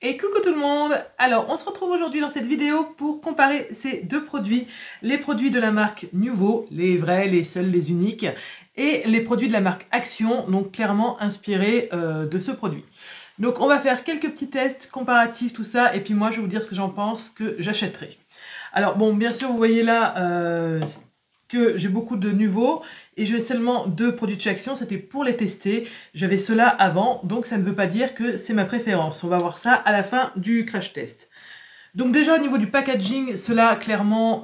Et coucou tout le monde! Alors, on se retrouve aujourd'hui dans cette vidéo pour comparer ces deux produits. Les produits de la marque Nuvo, les vrais, les seuls, les uniques, et les produits de la marque Action, donc clairement inspirés de ce produit. Donc on va faire quelques petits tests comparatifs, tout ça, et puis moi je vais vous dire ce que j'en pense, que j'achèterai. Alors bon, bien sûr, vous voyez là que j'ai beaucoup de Nuvo, et j'ai seulement deux produits de chez Action, c'était pour les tester. J'avais ceux-là avant, donc ça ne veut pas dire que c'est ma préférence. On va voir ça à la fin du crash test. Donc déjà au niveau du packaging, cela clairement,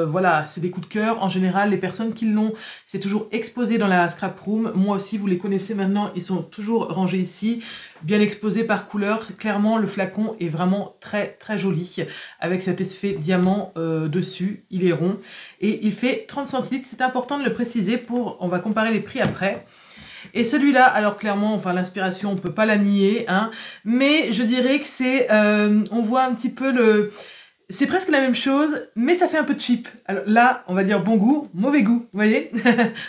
voilà, c'est des coups de cœur. En général, les personnes qui l'ont, c'est toujours exposé dans la scrap room. Moi aussi, vous les connaissez maintenant, ils sont toujours rangés ici, bien exposés par couleur. Clairement, le flacon est vraiment très très joli, avec cet effet diamant dessus. Il est rond et il fait 30 centilitres. C'est important de le préciser on va comparer les prix après. Et celui-là, alors clairement, enfin l'inspiration, on peut pas la nier, hein, mais je dirais que c'est, on voit un petit peu le... C'est presque la même chose, mais ça fait un peu cheap. Alors là, on va dire bon goût, mauvais goût, vous voyez.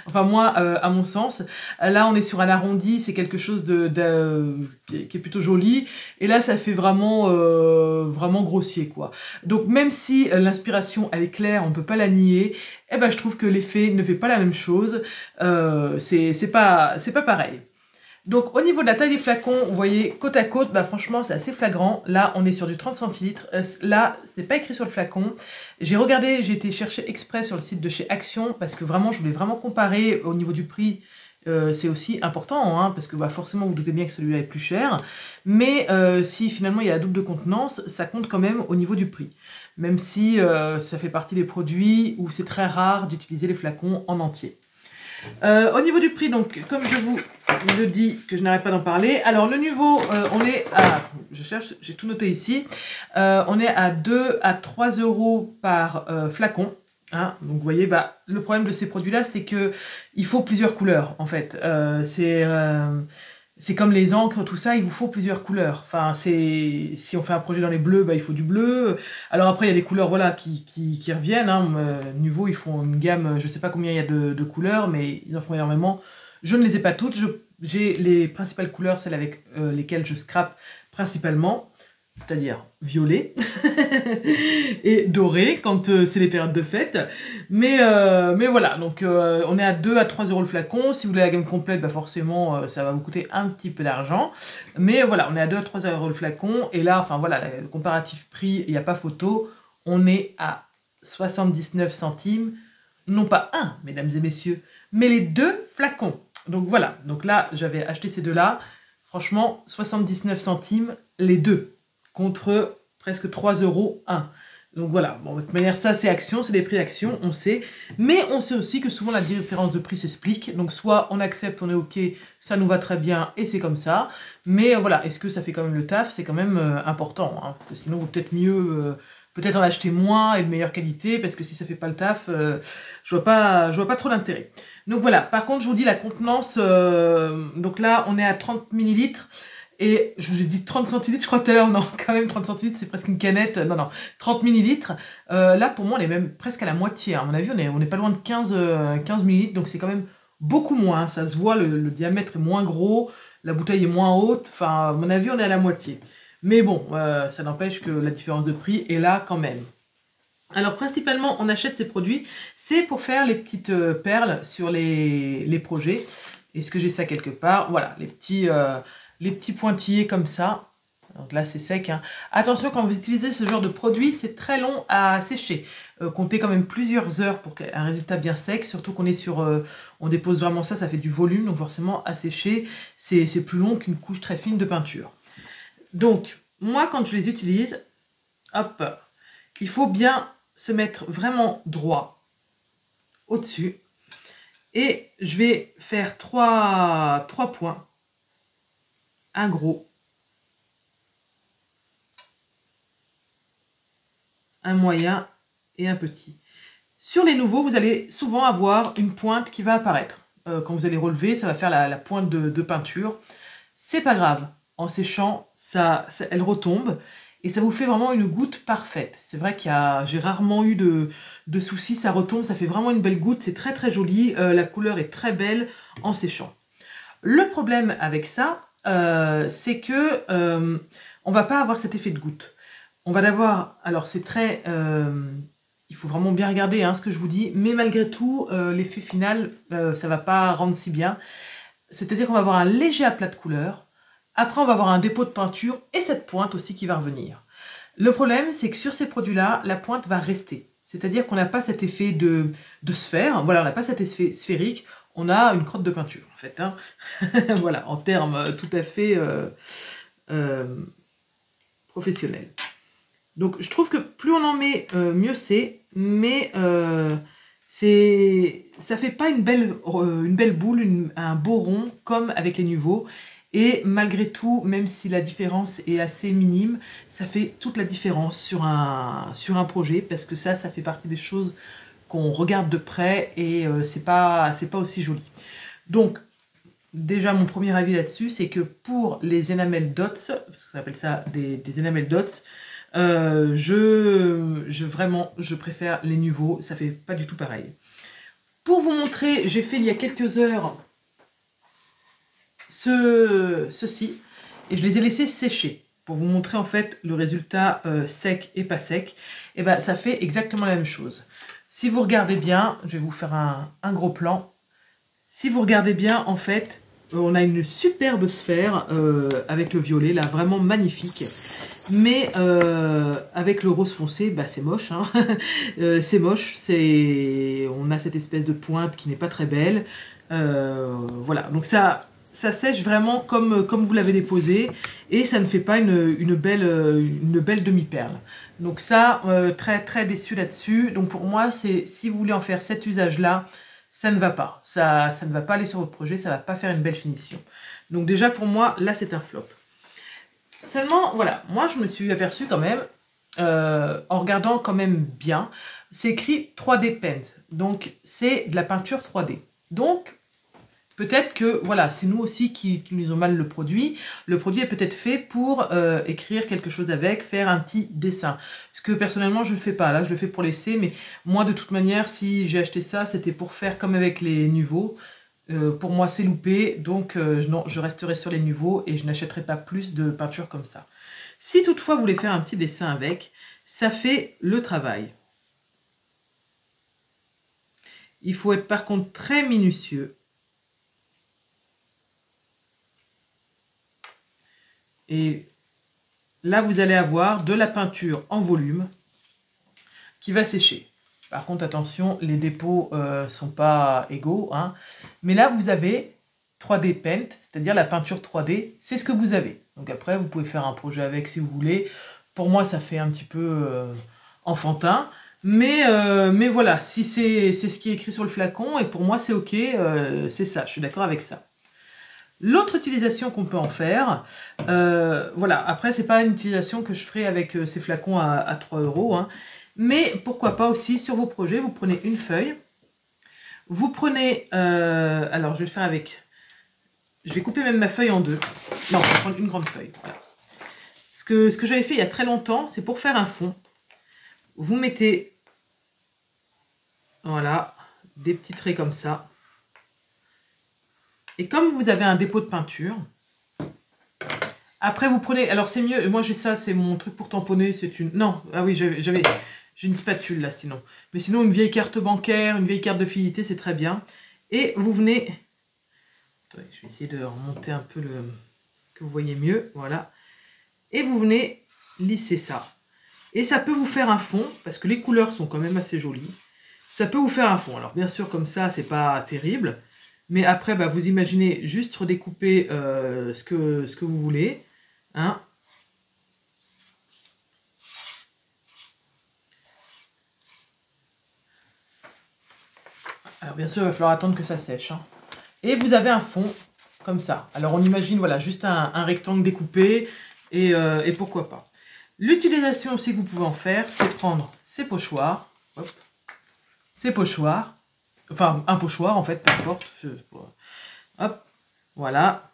Enfin moi, à mon sens. Là, on est sur un arrondi, c'est quelque chose qui est plutôt joli. Et là, ça fait vraiment, vraiment grossier, quoi. Donc même si l'inspiration, elle est claire, on peut pas la nier, eh ben, je trouve que l'effet ne fait pas la même chose. C'est pas pareil. Donc au niveau de la taille des flacons, vous voyez côte à côte, bah franchement c'est assez flagrant. Là on est sur du 30 centilitres, là ce n'est pas écrit sur le flacon. J'ai regardé, j'ai été chercher exprès sur le site de chez Action parce que vraiment je voulais vraiment comparer au niveau du prix. C'est aussi important, hein, parce que bah, forcément vous doutez bien que celui-là est plus cher. Mais si finalement il y a la double contenance, ça compte quand même au niveau du prix. Même si ça fait partie des produits où c'est très rare d'utiliser les flacons en entier. Au niveau du prix, donc comme je vous le dis, que je n'arrête pas d'en parler, alors le Nuvo, on est à, je cherche, j'ai tout noté ici, on est à 2 à 3 € par flacon. Hein, donc vous voyez, bah, le problème de ces produits-là, c'est que il faut plusieurs couleurs, en fait. C'est comme les encres, tout ça, il vous faut plusieurs couleurs. Enfin, si on fait un projet dans les bleus, bah, il faut du bleu. Alors après, il y a des couleurs voilà, qui reviennent. Hein. Nuvo, ils font une gamme, je ne sais pas combien il y a de couleurs, mais ils en font énormément. Je ne les ai pas toutes. J'ai les principales couleurs, celles avec lesquelles je scrape principalement, c'est-à-dire violet et doré quand c'est les périodes de fête. Mais voilà, donc on est à 2 à 3 € le flacon. Si vous voulez la gamme complète, bah forcément ça va vous coûter un petit peu d'argent. Mais voilà, on est à 2 à 3 € le flacon. Et là, enfin voilà, le comparatif prix, il n'y a pas photo. On est à 79 centimes. Non pas un, mesdames et messieurs, mais les deux flacons. Donc voilà, donc là j'avais acheté ces deux-là. Franchement, 79 centimes les deux, contre presque 3 € un. Donc voilà, bon, de toute manière, ça c'est Action, c'est des prix Action, on sait. Mais on sait aussi que souvent la différence de prix s'explique. Donc soit on accepte, on est ok, ça nous va très bien et c'est comme ça. Mais voilà, est-ce que ça fait quand même le taf? C'est quand même important, hein, parce que sinon vous peut-être mieux... peut-être en acheter moins et de meilleure qualité, parce que si ça fait pas le taf, je vois pas trop l'intérêt. Donc voilà, par contre je vous dis la contenance, donc là on est à 30 ml, et je vous ai dit 30 centilitres, je crois tout à l'heure, non, quand même 30 centilitres, c'est presque une canette, non, 30 millilitres. Là pour moi on est même presque à la moitié, hein. À mon avis on est pas loin de 15 millilitres, donc c'est quand même beaucoup moins, ça se voit, le diamètre est moins gros, la bouteille est moins haute, enfin à mon avis on est à la moitié. Mais bon, ça n'empêche que la différence de prix est là quand même. Alors principalement, on achète ces produits, c'est pour faire les petites perles sur les projets. Est-ce que j'ai ça quelque part? Voilà, les petits pointillés comme ça. Donc là, c'est sec, hein. Attention, quand vous utilisez ce genre de produit, c'est très long à sécher. Comptez quand même plusieurs heures pour un résultat bien sec, surtout qu'on est sur... on dépose vraiment ça, ça fait du volume, donc forcément à sécher, c'est plus long qu'une couche très fine de peinture. Donc, moi, quand je les utilise, hop, il faut bien se mettre vraiment droit au-dessus. Et je vais faire trois points. Un gros, un moyen et un petit. Sur les nouveaux, vous allez souvent avoir une pointe qui va apparaître. Quand vous allez relever, ça va faire la pointe de peinture. C'est pas grave. En séchant, elle retombe et ça vous fait vraiment une goutte parfaite. C'est vrai j'ai rarement eu de soucis, ça retombe, ça fait vraiment une belle goutte, c'est très très joli, la couleur est très belle en séchant. Le problème avec ça, c'est que on va pas avoir cet effet de goutte. On va l'avoir, alors c'est très... il faut vraiment bien regarder hein, ce que je vous dis, mais malgré tout, l'effet final, ça va pas rendre si bien. C'est-à-dire qu'on va avoir un léger aplat de couleur, après on va avoir un dépôt de peinture et cette pointe aussi qui va revenir. Le problème, c'est que sur ces produits-là, la pointe va rester. C'est-à-dire qu'on n'a pas cet effet de sphère, voilà, on n'a pas cet effet sphérique, on a une crotte de peinture en fait. Hein. Voilà, en termes tout à fait professionnels. Donc je trouve que plus on en met, mieux c'est, mais ça fait pas une belle boule, un beau rond comme avec les Nuvo. Et malgré tout, même si la différence est assez minime, ça fait toute la différence sur un projet, parce que ça fait partie des choses qu'on regarde de près et c'est pas aussi joli. Donc, déjà mon premier avis là-dessus, c'est que pour les enamel dots, parce qu'on appelle ça des enamel dots, je préfère les Nuvo, ça fait pas du tout pareil. Pour vous montrer, j'ai fait il y a quelques heures ceci et je les ai laissés sécher pour vous montrer en fait le résultat sec et pas sec. Et ben ça fait exactement la même chose. Si vous regardez bien, je vais vous faire un gros plan. Si vous regardez bien, en fait, on a une superbe sphère avec le violet là, vraiment magnifique. Mais avec le rose foncé, bah, c'est moche. Hein. C'est moche. On a cette espèce de pointe qui n'est pas très belle. Voilà. Donc ça sèche vraiment comme vous l'avez déposé et ça ne fait pas une belle demi-perle. Donc ça, très très déçu là-dessus. Donc pour moi, si vous voulez en faire cet usage-là, ça ne va pas. Ça ne va pas aller sur votre projet, ça ne va pas faire une belle finition. Donc déjà pour moi, là c'est un flop. Seulement, voilà, moi je me suis aperçue quand même, en regardant quand même bien, c'est écrit 3D Paint. Donc c'est de la peinture 3D. Donc peut-être que, voilà, c'est nous aussi qui utilisons mal le produit. Le produit est peut-être fait pour écrire quelque chose avec, faire un petit dessin. Ce que personnellement, je ne fais pas. Là, je le fais pour l'essai. Mais moi, de toute manière, si j'ai acheté ça, c'était pour faire comme avec les Nuvo. Pour moi, c'est loupé. Donc, non, je resterai sur les Nuvo et je n'achèterai pas plus de peinture comme ça. Si toutefois, vous voulez faire un petit dessin avec, ça fait le travail. Il faut être par contre très minutieux. Et là, vous allez avoir de la peinture en volume qui va sécher. Par contre, attention, les dépôts ne sont pas égaux. Hein. Mais là, vous avez 3D Paint, c'est-à-dire la peinture 3D. C'est ce que vous avez. Donc après, vous pouvez faire un projet avec si vous voulez. Pour moi, ça fait un petit peu enfantin. Mais voilà, si c'est ce qui est écrit sur le flacon, et pour moi, c'est OK, c'est ça. Je suis d'accord avec ça. L'autre utilisation qu'on peut en faire, voilà, après c'est pas une utilisation que je ferai avec ces flacons à 3 €, hein, mais pourquoi pas aussi sur vos projets, vous prenez une feuille, vous prenez, alors je vais le faire avec, je vais couper même ma feuille en deux, non, je vais prendre une grande feuille, voilà. Ce que j'avais fait il y a très longtemps, c'est pour faire un fond, vous mettez, voilà, des petits traits comme ça. Et comme vous avez un dépôt de peinture, après vous prenez, alors c'est mieux, moi j'ai ça, c'est mon truc pour tamponner, c'est une, non, ah oui, j'ai une spatule là sinon. Mais sinon une vieille carte bancaire, une vieille carte de fidélité, c'est très bien. Et vous venez, attendez, je vais essayer de remonter un peu que vous voyez mieux, voilà. Et vous venez lisser ça. Et ça peut vous faire un fond, parce que les couleurs sont quand même assez jolies. Ça peut vous faire un fond, alors bien sûr comme ça, c'est pas terrible. Mais après, bah, vous imaginez juste redécouper ce que vous voulez. Hein. Alors bien sûr, il va falloir attendre que ça sèche. Hein. Et vous avez un fond comme ça. Alors on imagine voilà, juste un rectangle découpé et pourquoi pas. L'utilisation aussi que vous pouvez en faire, c'est prendre ces pochoirs. Hop, ces pochoirs. Enfin, un pochoir en fait, peu importe. Hop, voilà.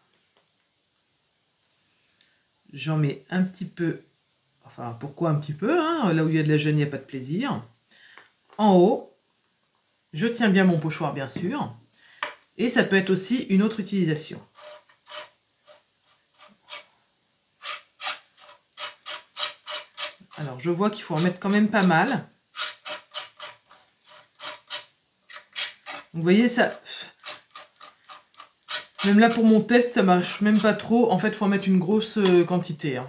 J'en mets un petit peu, enfin pourquoi un petit peu, hein, là où il y a de la gêne, il n'y a pas de plaisir. En haut, je tiens bien mon pochoir bien sûr, et ça peut être aussi une autre utilisation. Alors, je vois qu'il faut en mettre quand même pas mal. Vous voyez, ça... Même là, pour mon test, ça marche même pas trop. En fait, il faut en mettre une grosse quantité. Hein.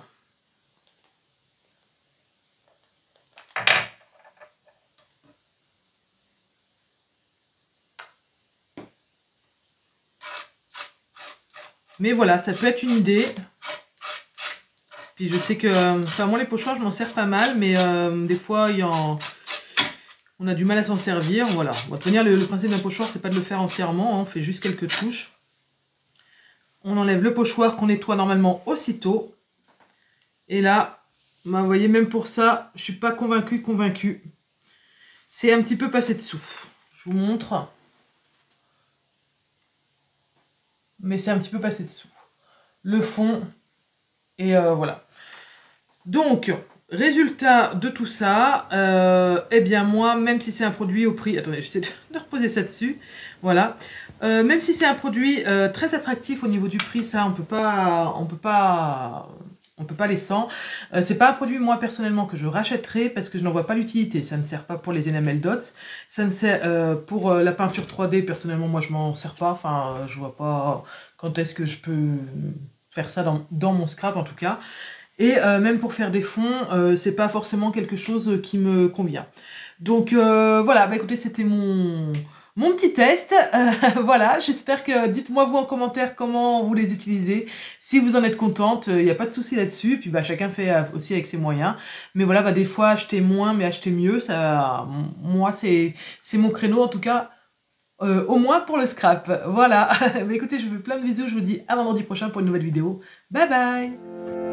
Mais voilà, ça peut être une idée. Puis je sais que... Enfin, moi, les pochoirs, je m'en sers pas mal. Mais des fois, on a du mal à s'en servir. Voilà. On va tenir le principe d'un pochoir, c'est pas de le faire entièrement. Hein. On fait juste quelques touches. On enlève le pochoir qu'on nettoie normalement aussitôt. Et là, bah, vous voyez, même pour ça, je suis pas convaincue. C'est un petit peu passé dessous. Je vous montre. Mais c'est un petit peu passé dessous. Le fond. Et voilà. Donc, résultat de tout ça, eh bien moi, même si c'est un produit au prix... Attendez, j'essaie de reposer ça dessus. Voilà. Même si c'est un produit très attractif au niveau du prix, ça, on peut pas les sans. C'est pas un produit, moi, personnellement, que je rachèterai parce que je n'en vois pas l'utilité. Ça ne sert pas pour les enamel dots. Ça ne sert pour la peinture 3D, personnellement, moi, je m'en sers pas. Enfin, je vois pas quand est-ce que je peux faire ça dans mon scrap, en tout cas. Et même pour faire des fonds, c'est pas forcément quelque chose qui me convient. Donc voilà, bah écoutez, c'était mon petit test. Voilà, j'espère que... Dites-moi vous en commentaire comment vous les utilisez. Si vous en êtes contente, il n'y a pas de souci là-dessus. Puis bah chacun fait aussi avec ses moyens. Mais voilà, bah des fois acheter moins mais acheter mieux, ça, moi c'est mon créneau en tout cas. Au moins pour le scrap. Voilà. Bah écoutez, je vous fais plein de bisous. Je vous dis à vendredi prochain pour une nouvelle vidéo. Bye bye.